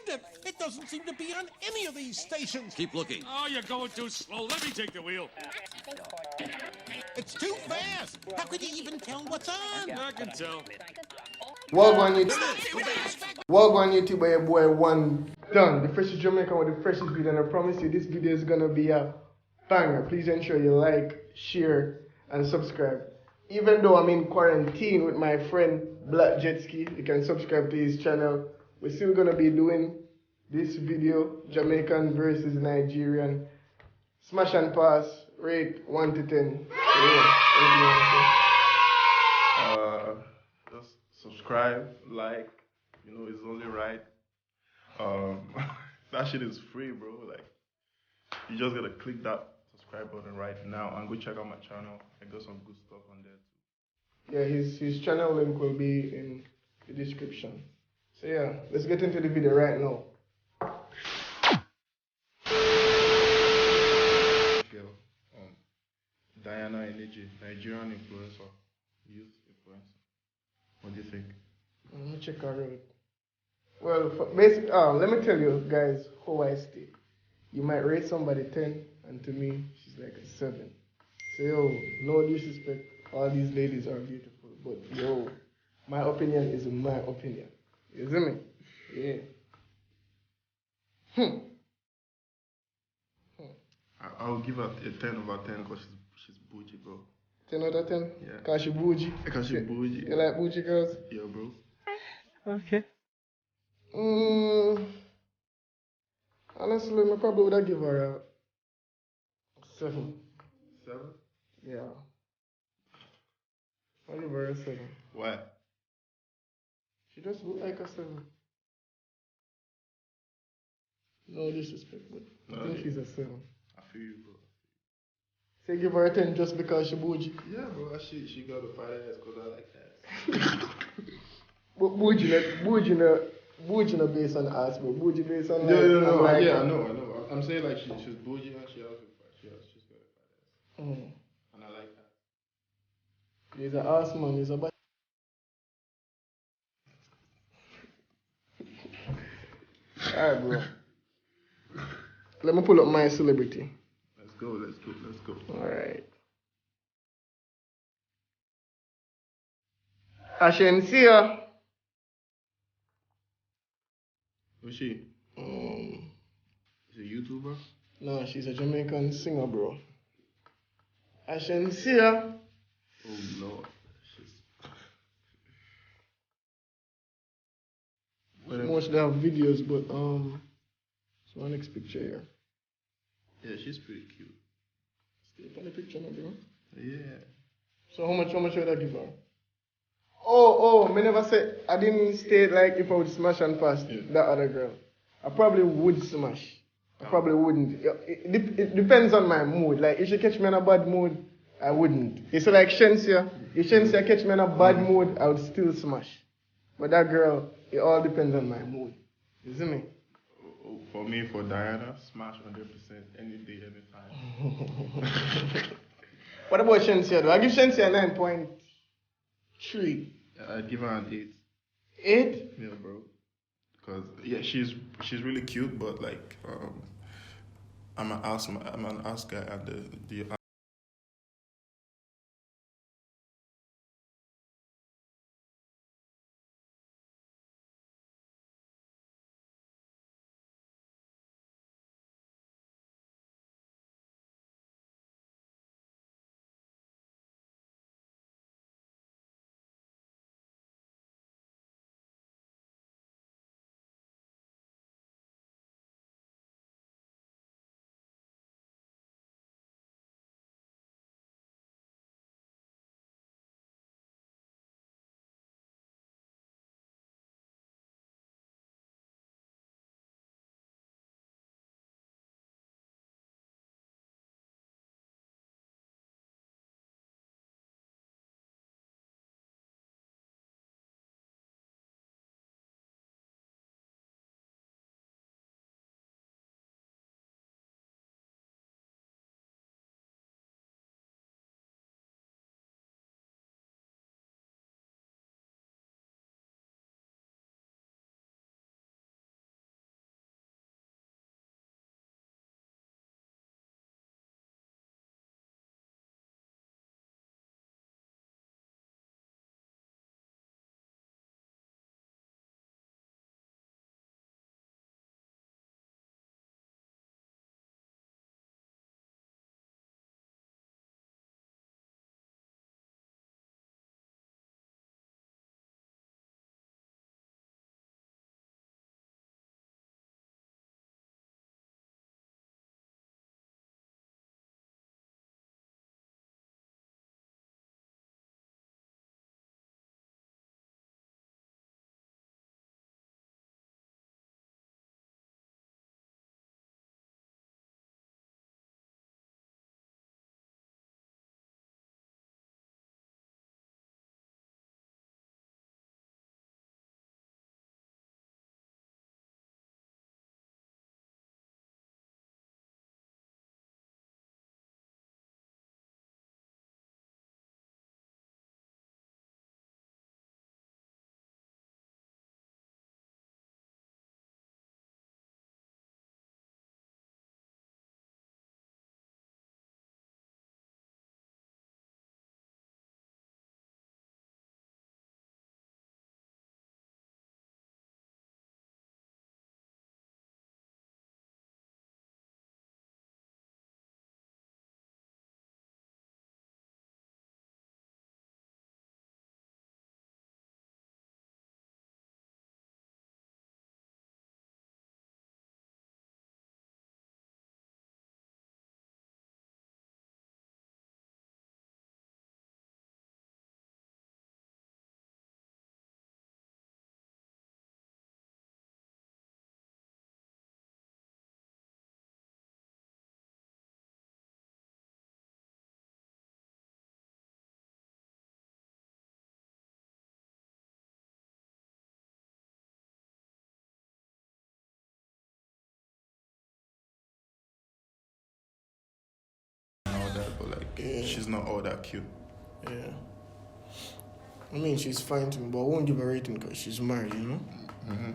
it. It doesn't seem to be on any of these stations. Keep looking. Oh, you're going too slow. Let me take the wheel. It's too fast. How could you even tell what's on? I can tell. Welcome on YouTube by your boy One Done, the freshest Jamaican with the freshest video, and I promise you this video is gonna be a banger. Please ensure you like, share, and subscribe. Even though I'm in quarantine with my friend Black Jetski, you can subscribe to his channel. We're still gonna be doing this video, Jamaican versus Nigerian. Smash and pass, rate 1 to 10. So, yeah, just subscribe, like, it's only right. That shit is free, bro. Like, you just gotta click that subscribe button right now and go check out my channel. I got some good stuff on there too. Yeah, his channel link will be in the description. So yeah, let's get into the video right now. Diana Energy, Nigerian influencer, youth influencer. What do you think? Let me check her out. Well, let me tell you guys how I stay. You might rate somebody 10, and to me, she's like a 7. So yo, no disrespect, all these ladies are beautiful, but yo, my opinion is my opinion. You see me? Yeah. I'll give her a 10 over 10 because she's bougie, bro. 10 out of 10? Yeah. Cause she bougie. Because she bougie. You like bougie girls? Yeah, bro. Okay. Honestly, I probably would have give her a 7. 7? Yeah. I'll give her a 7. Why? She just look like a 7. No disrespect, but I think she's a 7. I feel you, bro. Say give her a 10 just because she bougie. Yeah, bro. She got a fat ass because I like that. But bougie not based on ass, but bougie based on like... No. Like, yeah, I know. I'm saying like she's bougie and she's got a fat ass. And I like that. He's an ass man, he's a bad... Alright, bro. Let me pull up my celebrity. Let's go. Alright. Shensea. Who's she? Is a YouTuber? No, she's a Jamaican singer, bro. Shensea. Oh Lord. Mostly have videos, but so my next picture here. Yeah, she's pretty cute. Stay on the picture now, bro. Yeah. So how much would I give her? Oh, me never said, I didn't state like if I would smash and pass that other girl. I probably would smash. I probably wouldn't. It depends on my mood. Like if she catch me in a bad mood, I wouldn't. It's like Shensea. If Shensea catch me in a bad mood, I would still smash. But that girl, it all depends on my mood. You see me? For me, for Diana, smash 100% any day, anytime. What about Shensea though? I give Shensea a 9.3. I'd give her an 8. 8? Yeah, bro. Because yeah, she's really cute, but like I'm an ass guy, and the she's not all that cute. Yeah. I mean, she's fine to me, but I won't give her a rating because she's married, you know? Mm-hmm.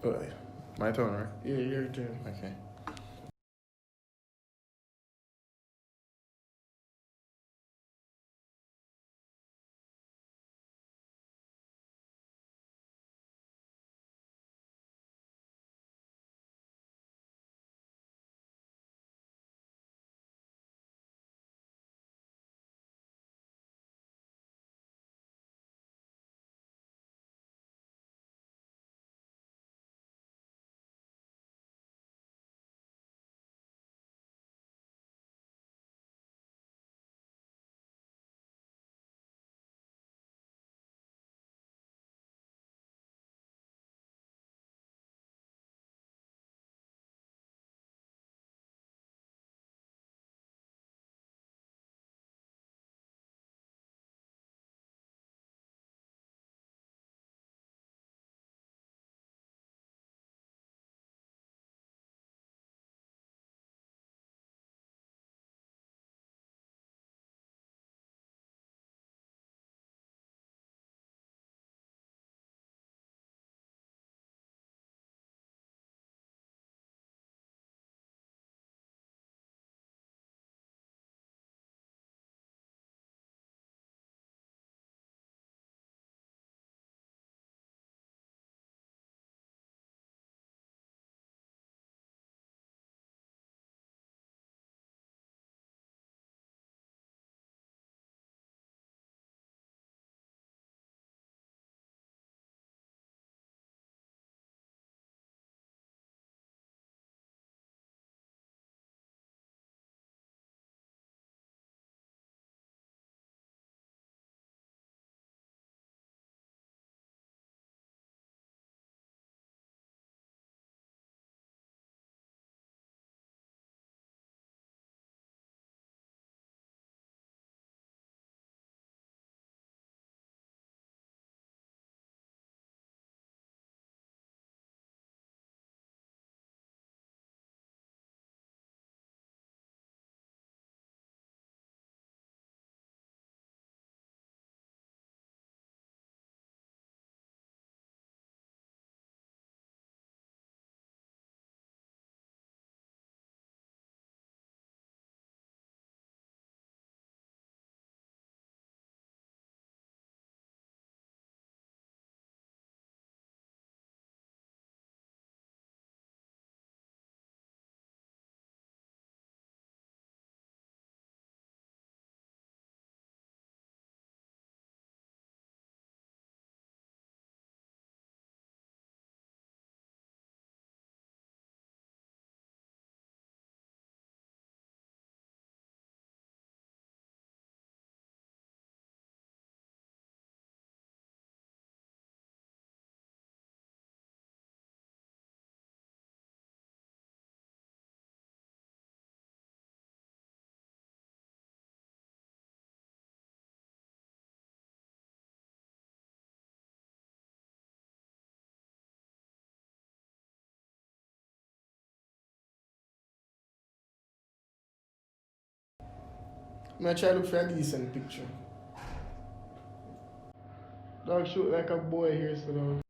Alright. My turn, right? Yeah, your turn. Okay. I try to look for a decent picture. Dog shoot like a boy here, so dog.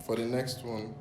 For the next one,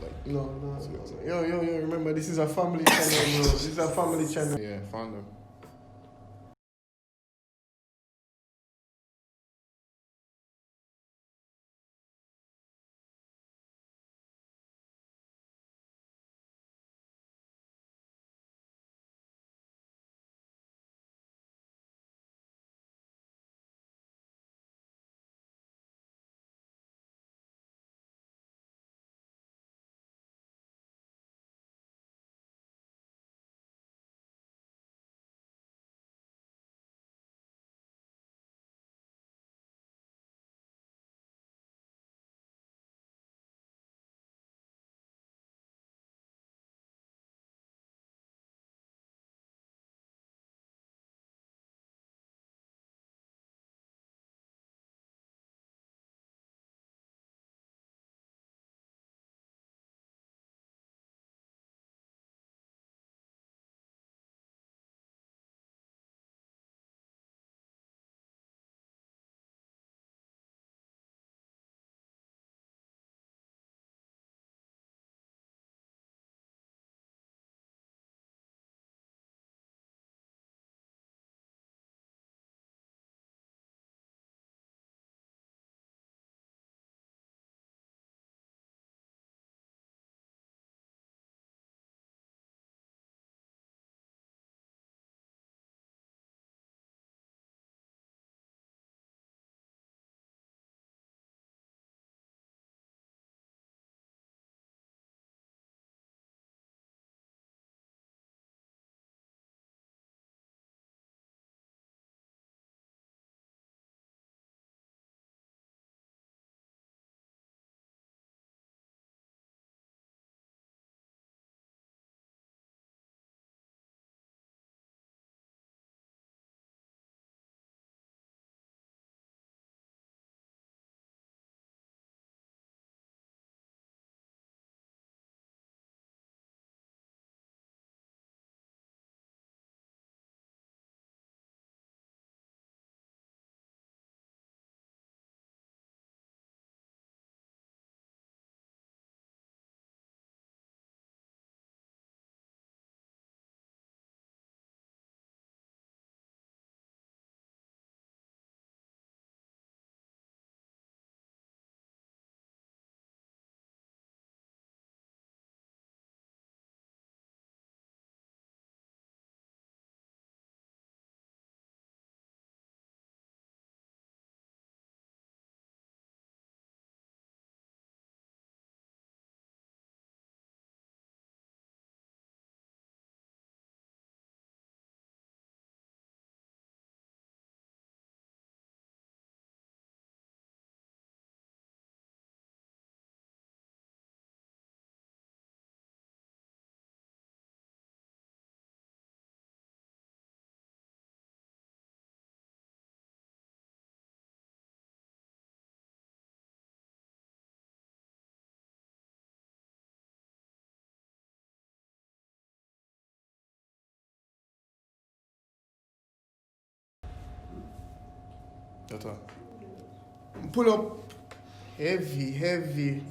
like. No. Yo, remember, this is a family channel, bro. This is a family channel. Yeah, found them. That's all. Pull up. Heavy.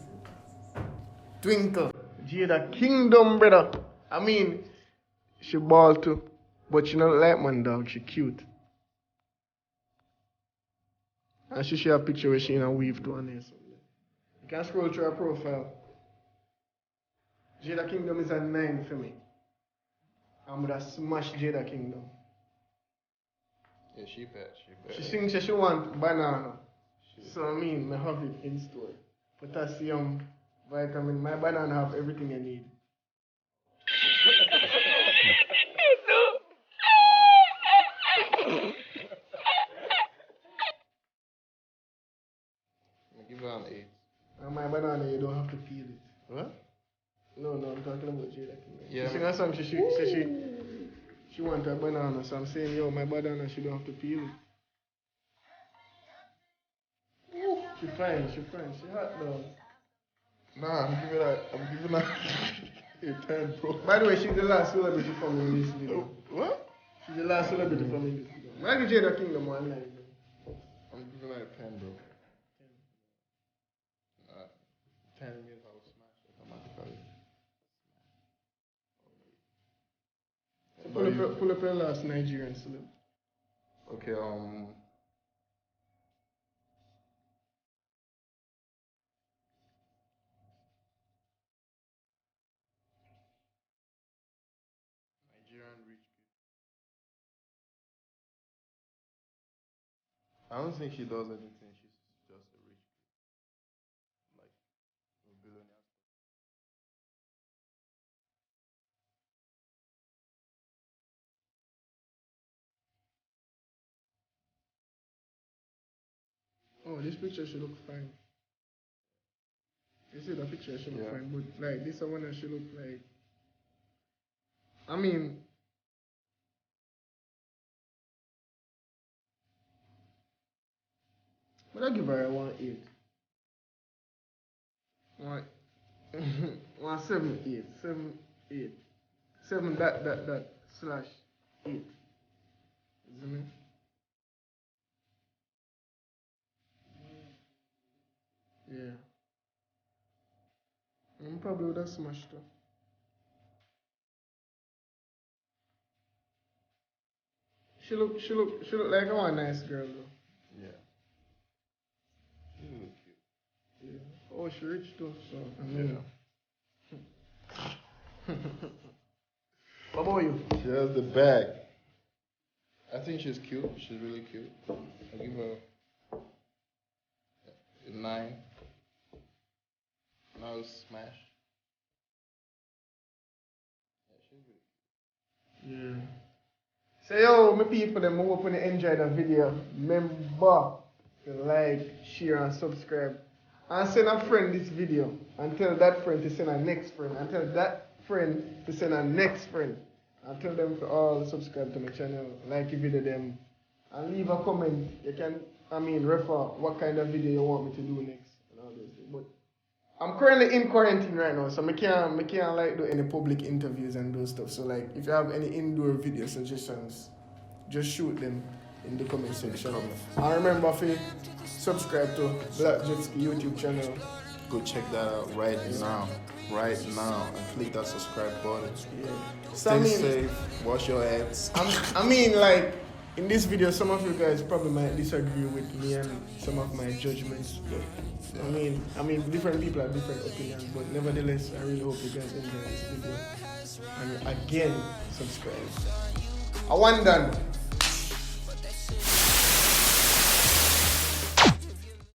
Twinkle. Jada Kingdom, brother. I mean, she ball too. But she not like man, dog. She cute. And she share a picture where she in a weave to her nails. You can scroll through her profile. Jada Kingdom is a 9 for me. I'm gonna smash Jada Kingdom. Yeah, she bet. She thinks she want banana. So I mean, I have it in store. Potassium, vitamin. My banana have everything you need. I give her an 8. And my banana, you don't have to peel it. What? No, I'm talking about Jada Kingdom. Yeah, She sing a song, she want a banana. So I'm saying, yo, my banana, she don't have to peel it. She fine. She hot though. Nah, I'm giving her a 10, bro. By the way, she's the last celebrity for me in this video. What? She's the last celebrity for me in this video. I give Jada Kingdom 1 9. I'm giving her a 10, bro. 10 means I will smash it. pull up your last Nigerian celeb. Okay, Nigerian rich kid. I don't think she does anything. She's just a rich kid, like a billionaire. Oh, this picture should look fine. You see the picture should look Yeah. fine, but like this one should look like. I mean, but I give her a 1.8. 1.78. 7.8. 7 that slash 8. Isn't it? Yeah. I'm probably would have smashed her. She look like a nice girl though. Yeah. She look cute. Yeah. Oh, she rich too, so I mean. What about you? She has the bag. I think she's cute. She's really cute. I'll give her a 9. Now smash. Yeah, she's really cute. Yeah. So yo, my people, them who hope you enjoy the video. Remember to like, share, and subscribe. And send a friend this video. And tell that friend to send a next friend. And tell that friend to send a next friend. And tell them to all subscribe to my channel. Like the video them. And leave a comment. You can, refer what kind of video you want me to do next. And all those things. But I'm currently in quarantine right now, so I can't like do any public interviews and those stuff. So like, if you have any indoor video suggestions, just shoot them in the comment section. And remember to subscribe to Black Jetski YouTube channel. Go check that out right now, and click that subscribe button. Yeah. Stay safe. Wash your hands. Like in this video, some of you guys probably might disagree with me and some of my judgments, but different people have different opinions. But nevertheless, I really hope you guys enjoy this video. And again, subscribe. I want done.